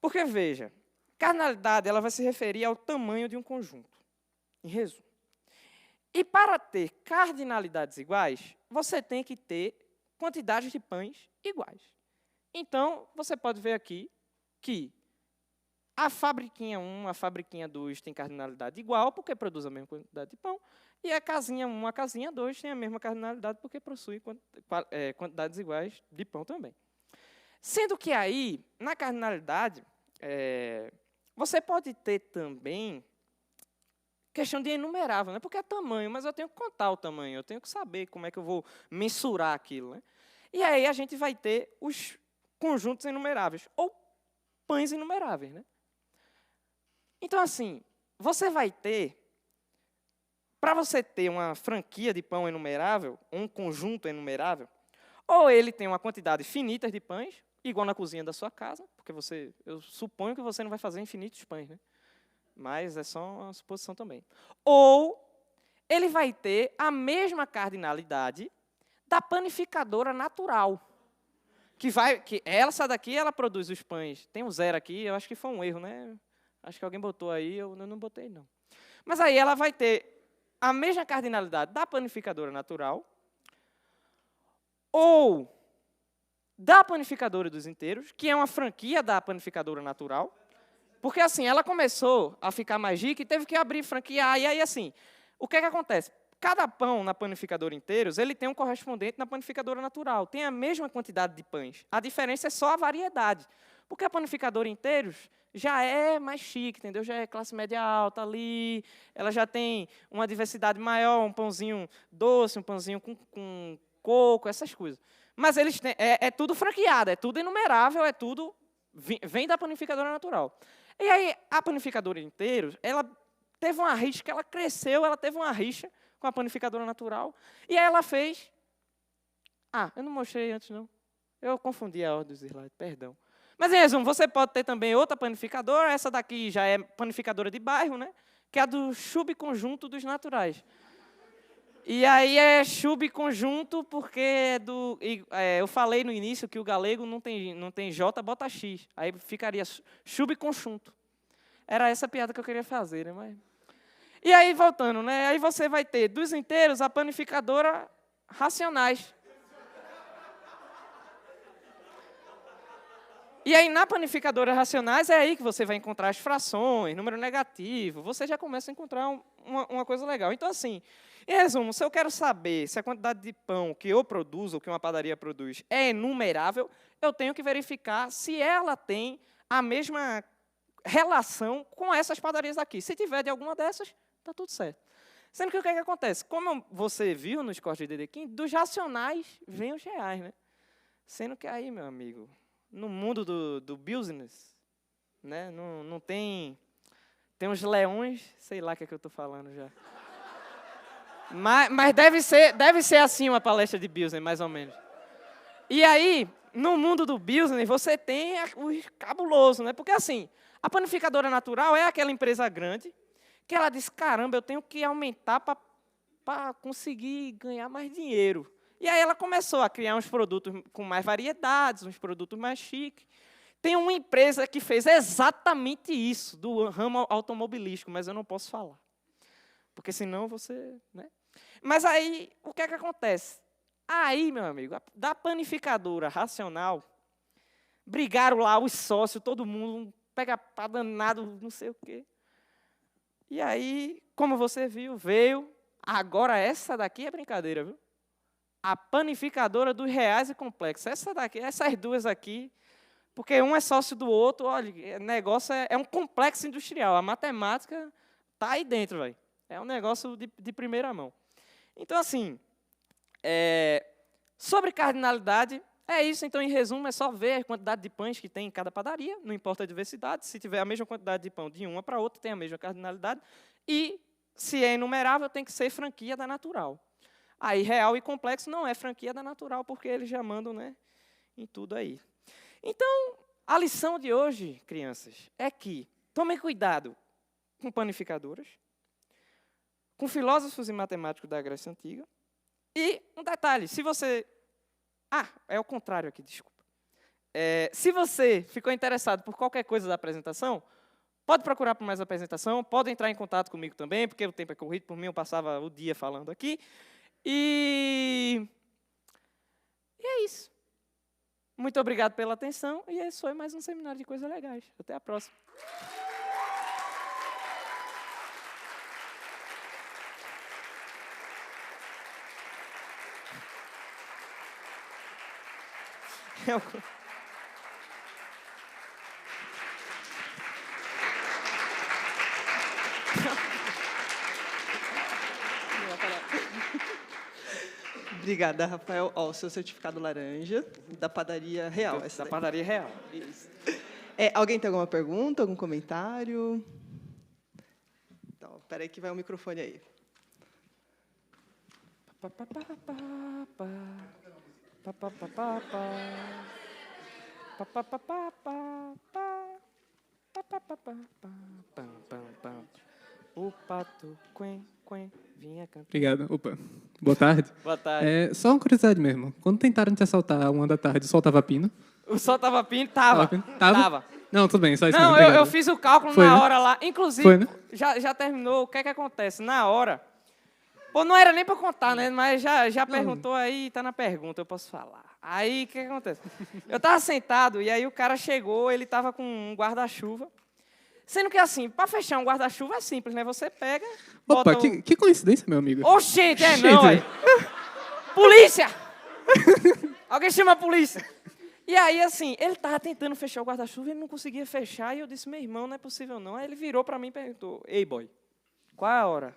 Porque, veja, cardinalidade ela vai se referir ao tamanho de um conjunto. Em resumo. E para ter cardinalidades iguais, você tem que ter quantidades de pães iguais. Então, você pode ver aqui que a fabriquinha 1, a fabriquinha 2 tem cardinalidade igual, porque produz a mesma quantidade de pão, e a casinha 1, a casinha 2 tem a mesma cardinalidade, porque possui quantidades iguais de pão também. Sendo que aí, na cardinalidade, você pode ter também questão de enumerável, né? Porque é tamanho, mas eu tenho que contar o tamanho, eu tenho que saber como é que eu vou mensurar aquilo. Né? E aí a gente vai ter os conjuntos enumeráveis, ou pães inumeráveis. Né? Então, assim, você vai ter, para você ter uma franquia de pão enumerável, um conjunto enumerável, ou ele tem uma quantidade finita de pães, igual na cozinha da sua casa, porque eu suponho que você não vai fazer infinitos pães, né? Mas é só uma suposição também. Ou ele vai ter a mesma cardinalidade da panificadora natural. Que essa daqui, ela produz os pães. Tem um 0 aqui, eu acho que foi um erro, né? Acho que alguém botou aí, eu não botei, não. Mas aí ela vai ter a mesma cardinalidade da panificadora natural ou da panificadora dos inteiros, que é uma franquia da panificadora natural. Porque, assim, ela começou a ficar mais rica e teve que abrir franquia. E aí, assim, o que acontece? Cada pão na panificadora inteiros, ele tem um correspondente na panificadora natural. Tem a mesma quantidade de pães. A diferença é só a variedade. Porque a panificadora inteiros já é mais chique, entendeu? Já é classe média alta ali, ela já tem uma diversidade maior, um pãozinho doce, um pãozinho com coco, essas coisas. Mas eles têm, é tudo franqueado, é tudo enumerável, é tudo vem da panificadora natural. E aí, a panificadora inteiros, ela teve uma rixa, ela cresceu, ela teve uma rixa com a panificadora natural, e aí ela fez... eu não mostrei antes, não. Eu confundi a ordem dos slides, perdão. Mas, em resumo, você pode ter também outra panificadora, essa daqui já é panificadora de bairro, né? Que é a do subconjunto dos naturais. E aí é subconjunto porque eu falei no início que o galego não tem J, bota X. Aí ficaria subconjunto. Era essa a piada que eu queria fazer, né? Mas... E aí, voltando, né? Aí você vai ter dos inteiros a panificadora racionais. E aí, na panificadora racionais, é aí que você vai encontrar as frações, número negativo. Você já começa a encontrar uma coisa legal. Então, assim, em resumo, se eu quero saber se a quantidade de pão que eu produzo, ou que uma padaria produz, é enumerável, eu tenho que verificar se ela tem a mesma relação com essas padarias aqui. Se tiver de alguma dessas, está tudo certo. Sendo que o que acontece? Como você viu nos cortes de Dedekind, dos racionais vêm os reais, né? Sendo que aí, meu amigo, no mundo do business, né, não tem... Tem uns leões, sei lá o que é que eu estou falando já. Mas deve ser assim uma palestra de business, mais ou menos. E aí, no mundo do business, você tem os cabulosos, né? Porque assim, a panificadora natural é aquela empresa grande que ela diz, caramba, eu tenho que aumentar para conseguir ganhar mais dinheiro. E aí ela começou a criar uns produtos com mais variedades, uns produtos mais chiques. Tem uma empresa que fez exatamente isso, do ramo automobilístico, mas eu não posso falar. Porque senão você... Né? Mas aí, o que acontece? Aí, meu amigo, da panificadora racional, brigaram lá os sócios, todo mundo, pega pá danado, não sei o quê. E aí, como você viu, veio... Agora, essa daqui é brincadeira, viu? A panificadora dos reais e complexos. Essas duas aqui... Porque um é sócio do outro, olha, o negócio é um complexo industrial. A matemática está aí dentro, velho. É um negócio de primeira mão. Então, assim, sobre cardinalidade, é isso. Então, em resumo, é só ver a quantidade de pães que tem em cada padaria, não importa a diversidade. Se tiver a mesma quantidade de pão de uma para outra, tem a mesma cardinalidade. E, se é inumerável, tem que ser franquia da natural. Aí, real e complexo não é franquia da natural, porque eles já mandam, né, em tudo aí. Então, a lição de hoje, crianças, é que tomem cuidado com panificadoras, com filósofos e matemáticos da Grécia Antiga. E um detalhe, se você... é o contrário aqui, desculpa. Se você ficou interessado por qualquer coisa da apresentação, pode procurar por mais apresentação, pode entrar em contato comigo também, porque o tempo é corrido, por mim eu passava o dia falando aqui. E é isso. Muito obrigado pela atenção e esse foi mais um seminário de coisas legais. Até a próxima. Obrigada, Rafael. Ó, o seu certificado laranja, da padaria real. Da padaria real. Isso. Alguém tem alguma pergunta, algum comentário? Então, espera aí que vai o microfone aí. O pato, quen, vinha cantar. Obrigado. Opa. Boa tarde. Boa tarde. Só uma curiosidade mesmo. Quando tentaram te assaltar à 1h da tarde, o sol tava pino? O sol tava pino? Tava. Tava? Não, tudo bem, só isso Não, mesmo. eu fiz o cálculo Foi, na né? hora lá. Inclusive, Foi, né? já terminou. O que é que acontece? Na hora... Pô, não era nem para contar, né? Mas já perguntou aí, tá na pergunta, eu posso falar. Aí, o que acontece? Eu tava sentado e aí o cara chegou, ele tava com um guarda-chuva. Sendo que assim, para fechar um guarda-chuva é simples, né? Você pega, Opa, bota que coincidência, meu amigo. Oxente, Gente. não, aí. Polícia! Alguém chama a polícia. E aí, assim, ele tava tentando fechar o guarda-chuva e ele não conseguia fechar. E eu disse, meu irmão, não é possível não. Aí ele virou para mim e perguntou, ei, boy, qual é a hora?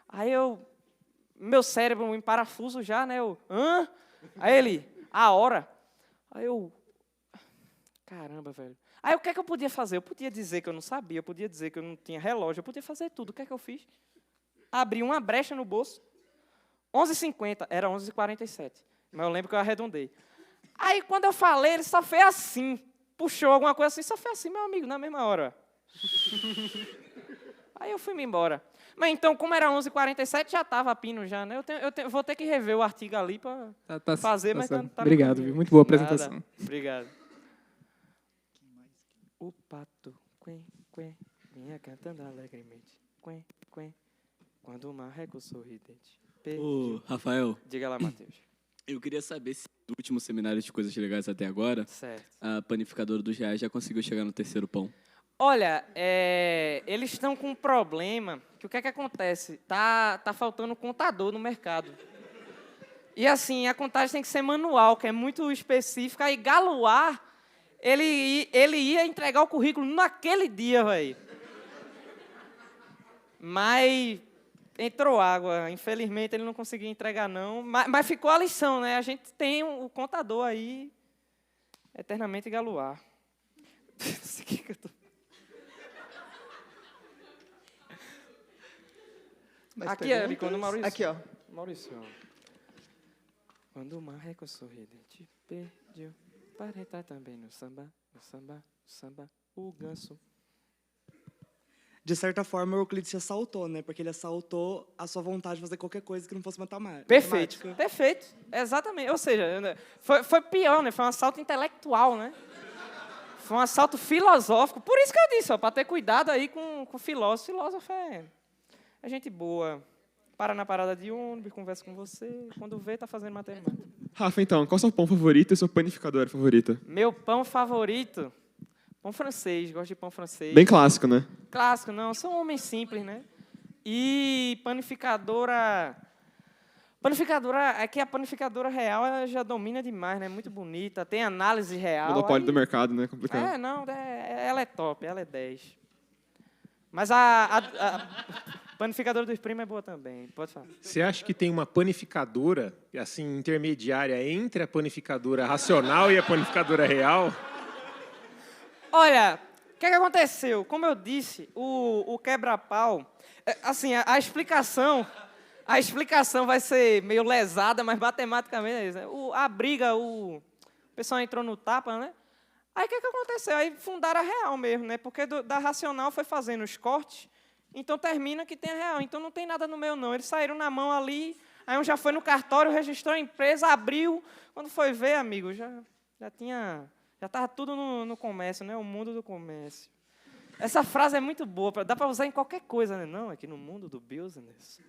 Aí meu cérebro em parafuso já, né? Hã? Aí ele, a hora. Aí eu, caramba, velho. Aí o que é que eu podia fazer? Eu podia dizer que eu não sabia, eu podia dizer que eu não tinha relógio, eu podia fazer tudo. O que é que eu fiz? Abri uma brecha no bolso. 11h50, era 11h47. Mas eu lembro que eu arredondei. Aí quando eu falei, ele só fez assim. Puxou alguma coisa assim, só fez assim, meu amigo, na mesma hora. Aí eu fui-me embora. Mas então, como era 11h47, já estava pino já, né? Eu vou ter que rever o artigo ali para fazer, mas tá obrigado, viu? Muito boa apresentação. Nada. Obrigado. O pato, quen, vinha cantando alegremente. Quen, quando o marreco sorridente. Ô, Rafael, Diga lá, Matheus. eu queria saber se no último seminário de coisas legais até agora, Certo. a panificadora dos reais já conseguiu chegar no terceiro pão. Olha, eles estão com um problema, que o que é que acontece? Tá faltando contador no mercado. E assim, a contagem tem que ser manual, que é muito específica. Aí Galuar, ele ia entregar o currículo naquele dia, velho. Mas entrou água. Infelizmente, ele não conseguiu entregar, não. Mas ficou a lição, né? A gente tem o contador aí, eternamente Galuar. Não sei o que eu tô... Mais Aqui, perguntas? Eric, quando Maurício. Aqui, ó. Maurício. Quando o marreco sorridente perdeu para entrar também no samba, o ganso. De certa forma, o Euclides te assaltou, né? Porque ele assaltou a sua vontade de fazer qualquer coisa que não fosse matemática. Perfeito, perfeito. Exatamente. Ou seja, foi pior, né? Foi um assalto intelectual, né? Foi um assalto filosófico. Por isso que eu disse, para ter cuidado aí com filósofo. Filósofo é gente boa. Para na parada de ônibus, conversa com você. Quando vê, tá fazendo matemática. Rafa, então, qual é o seu pão favorito e sua panificadora favorita? Meu pão favorito? Pão francês. Gosto de pão francês. Bem clássico, né? Clássico, não. Sou um homem simples, né? E panificadora... É que a panificadora real ela já domina demais, né? Muito bonita. Tem análise real. Monopólio aí... do mercado, né? Complicado. Não. Ela é top. Ela é 10. Mas a panificadora dos primos é boa também. Pode falar. Você acha que tem uma panificadora, assim, intermediária entre a panificadora racional e a panificadora real? Olha, o que aconteceu? Como eu disse, o quebra-pau... Assim, a explicação vai ser meio lesada, mas matematicamente é isso. Né? A briga, o pessoal entrou no tapa, né? Aí o que aconteceu? Aí fundaram a real mesmo, né? Porque da racional foi fazendo os cortes, então termina que tem a real. Então não tem nada no meio, não. Eles saíram na mão ali, aí um já foi no cartório, registrou a empresa, abriu. Quando foi ver, amigo, já estava tudo no comércio, né? O mundo do comércio. Essa frase é muito boa, dá para usar em qualquer coisa, né? Não, é que no mundo do business,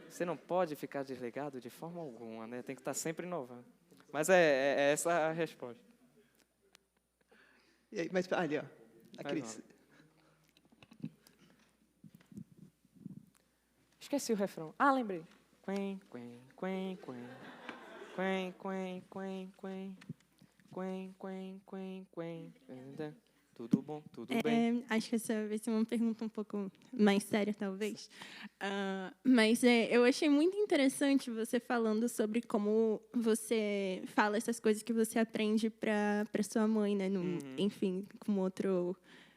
você não pode ficar desligado de forma alguma, né? Tem que estar sempre inovando. Mas é essa a resposta. E aí, mas, ali, ó. A Mais Cris. Esqueci o refrão. Ah, lembrei. Quen, quen, quen, quen. Quen, quen, quen, quen. Quen, quen, quen, quen. Tudo bom, tudo bem. Acho que essa vai ser uma pergunta um pouco mais séria, talvez. Mas eu achei muito interessante você falando sobre como você fala essas coisas que você aprende para sua mãe, né? Enfim, com outro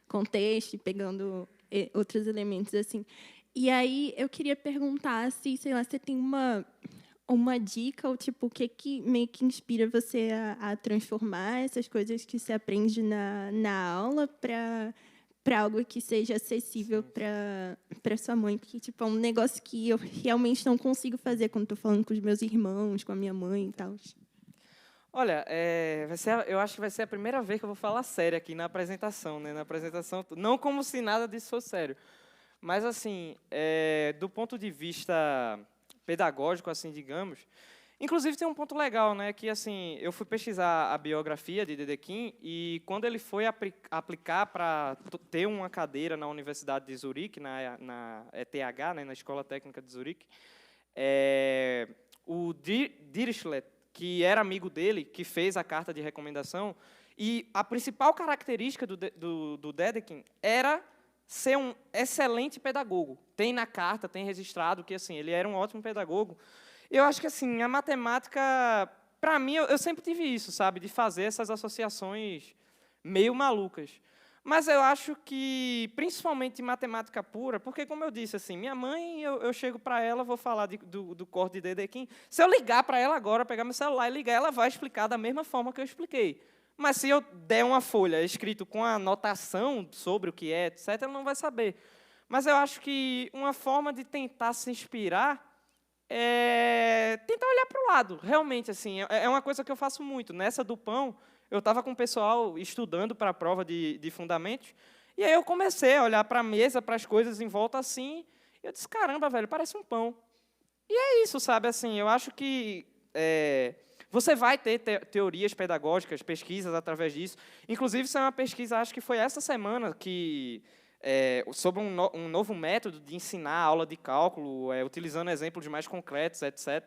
contexto, e pegando outros elementos assim. E aí eu queria perguntar se, sei lá, você tem uma dica, ou tipo, o que meio que inspira você a transformar essas coisas que você aprende na aula para algo que seja acessível para sua mãe, porque tipo, é um negócio que eu realmente não consigo fazer quando estou falando com os meus irmãos, com a minha mãe e tal. Olha, eu acho que vai ser a primeira vez que eu vou falar sério aqui na apresentação, né? Na apresentação, não como se nada disso fosse sério, mas assim, do ponto de vista pedagógico, assim, digamos. Inclusive, tem um ponto legal, né, que, assim, eu fui pesquisar a biografia de Dedekind e, quando ele foi aplicar para ter uma cadeira na Universidade de Zurique, na ETH, né, na Escola Técnica de Zurique, o Dirichlet, que era amigo dele, que fez a carta de recomendação, e a principal característica do Dedekind era ser um excelente pedagogo. Tem na carta, tem registrado que assim, ele era um ótimo pedagogo. Eu acho que assim, a matemática, para mim, eu sempre tive isso, sabe, de fazer essas associações meio malucas. Mas eu acho que, principalmente em matemática pura, porque, como eu disse, assim, minha mãe, eu chego para ela, vou falar do corte de Dedekind, se eu ligar para ela agora, pegar meu celular e ligar, ela vai explicar da mesma forma que eu expliquei. Mas se eu der uma folha escrito com a anotação sobre o que é, etc., ela não vai saber. Mas eu acho que uma forma de tentar se inspirar é tentar olhar para o lado, realmente. Assim, é uma coisa que eu faço muito. Nessa do pão, eu estava com o pessoal estudando para a prova de fundamentos, e aí eu comecei a olhar para a mesa, para as coisas em volta assim, e eu disse, caramba, velho, parece um pão. E é isso, sabe? Assim, eu acho que você vai ter teorias pedagógicas, pesquisas através disso. Inclusive, isso é uma pesquisa, acho que foi essa semana, sobre um novo método de ensinar a aula de cálculo, utilizando exemplos mais concretos, etc.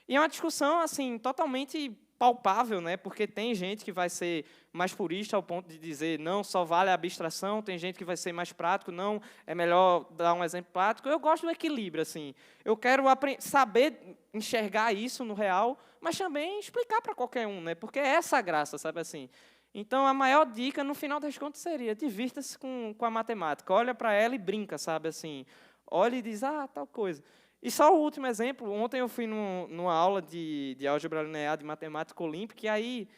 E é uma discussão assim, totalmente palpável, né? Porque tem gente que vai ser mais purista ao ponto de dizer não, só vale a abstração, tem gente que vai ser mais prático, não, é melhor dar um exemplo prático. Eu gosto do equilíbrio, assim. Eu quero saber enxergar isso no real, mas também explicar para qualquer um, né? Porque é essa a graça, sabe assim? Então, a maior dica, no final das contas, seria divirta-se com a matemática. Olha para ela e brinca, sabe assim? Olha e diz, tal coisa. E só o último exemplo, ontem eu fui numa aula de álgebra linear de matemática olímpica, e aí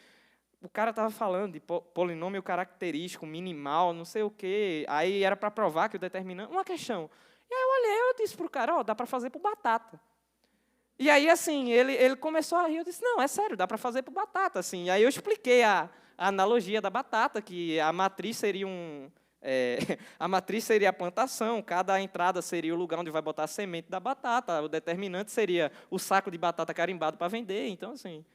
o cara estava falando de polinômio característico, minimal, não sei o quê. Aí era para provar que o determinante... Uma questão. E aí eu olhei, eu disse para o cara, dá para fazer por batata. E aí, assim, ele começou a rir, eu disse, não, é sério, dá para fazer por batata. Assim. E aí eu expliquei a analogia da batata, que a matriz seria a matriz seria a plantação, cada entrada seria o lugar onde vai botar a semente da batata, o determinante seria o saco de batata carimbado para vender. Então, assim,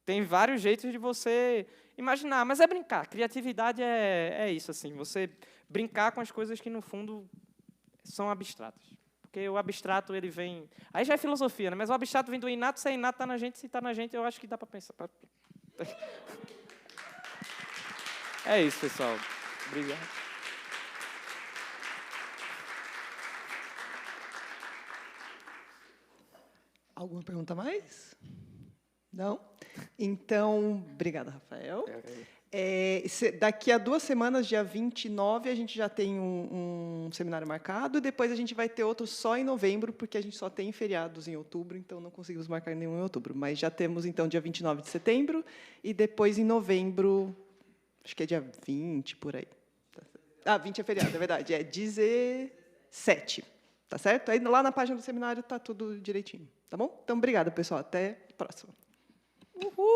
tem vários jeitos de você imaginar, mas é brincar. Criatividade é isso, assim, você brincar com as coisas que, no fundo, são abstratas. Porque o abstrato, ele vem... Aí já é filosofia, né? Mas o abstrato vem do inato, se é inato, está na gente, se está na gente, eu acho que dá para pensar. É isso, pessoal. Obrigado. Alguma pergunta mais? Não? Então, obrigada, Rafael. Daqui a 2 semanas, dia 29, a gente já tem um seminário marcado, e depois a gente vai ter outro só em novembro, porque a gente só tem feriados em outubro, então não conseguimos marcar nenhum em outubro. Mas já temos, então, dia 29 de setembro, e depois, em novembro, acho que é dia 20, por aí. 20 é feriado, é verdade, é 17, tá certo? Aí, lá na página do seminário, está tudo direitinho, tá bom? Então, obrigada, pessoal. Até a próxima. Uhul!